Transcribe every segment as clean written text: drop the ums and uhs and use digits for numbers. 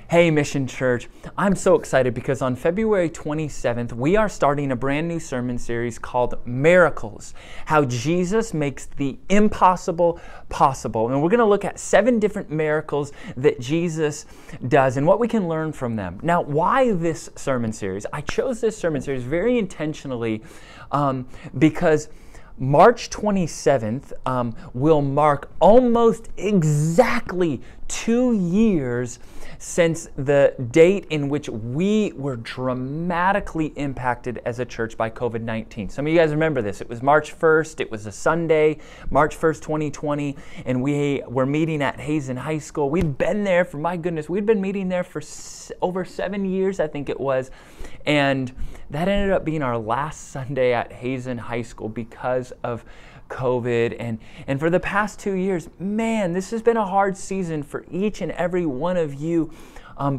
Hey Mission Church, I'm so excited because on February 27th, we are starting a brand new sermon series called Miracles, how Jesus makes the impossible possible. And we're going to look at 7 different miracles that Jesus does and what we can learn from them. Now, why this sermon series? I chose this sermon series very intentionally because March 27th will mark almost exactly 2 years since the date in which we were dramatically impacted as a church by COVID-19. Some of you guys remember this. It was March 1st. It was a Sunday, March 1st, 2020, and we were meeting at Hazen High School. We'd been there for, my goodness, we'd been meeting there for over 7 years, I think it was, and that ended up being our last Sunday at Hazen High School because of COVID. And for the past 2 years, man, this has been a hard season for each and every one of you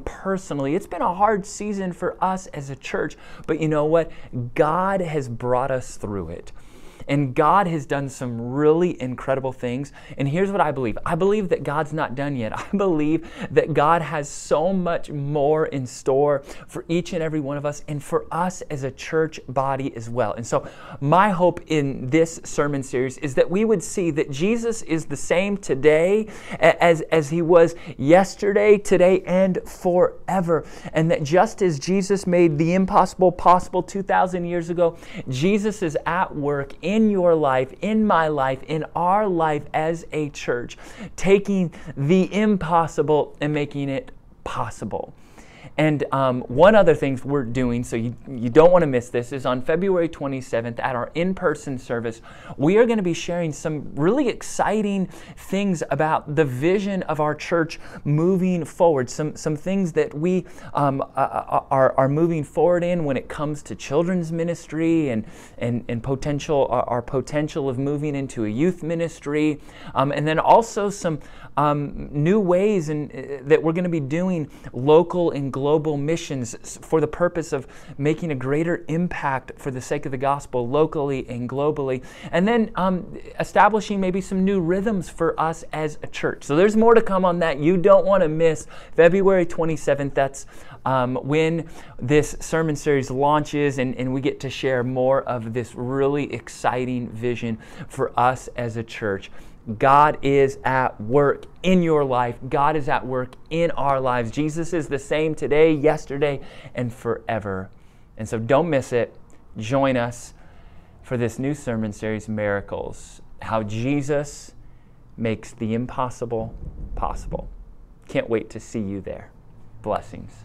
personally. It's been a hard season for us as a church, but you know what? God has brought us through it. And God has done some really incredible things. And here's what I believe. I believe that God's not done yet. I believe that God has so much more in store for each and every one of us and for us as a church body as well. And so my hope in this sermon series is that we would see that Jesus is the same today as he was yesterday, today, and forever. And that just as Jesus made the impossible possible 2,000 years ago, Jesus is at work in your life, in my life, in our life as a church, taking the impossible and making it possible. And one other thing we're doing, so you don't want to miss this, is on February 27th at our in-person service, we are going to be sharing some really exciting things about the vision of our church moving forward, some things that we are moving forward in when it comes to children's ministry and potential, our potential of moving into a youth ministry, and then also some new ways that we're going to be doing local and global missions for the purpose of making a greater impact for the sake of the gospel locally and globally. And then establishing maybe some new rhythms for us as a church. So there's more to come on that. You don't want to miss February 27th. That's when this sermon series launches and we get to share more of this really exciting vision for us as a church. God is at work in your life. God is at work in our lives. Jesus is the same today, yesterday, and forever. And so don't miss it. Join us for this new sermon series, Miracles, how Jesus makes the impossible possible. Can't wait to see you there. Blessings.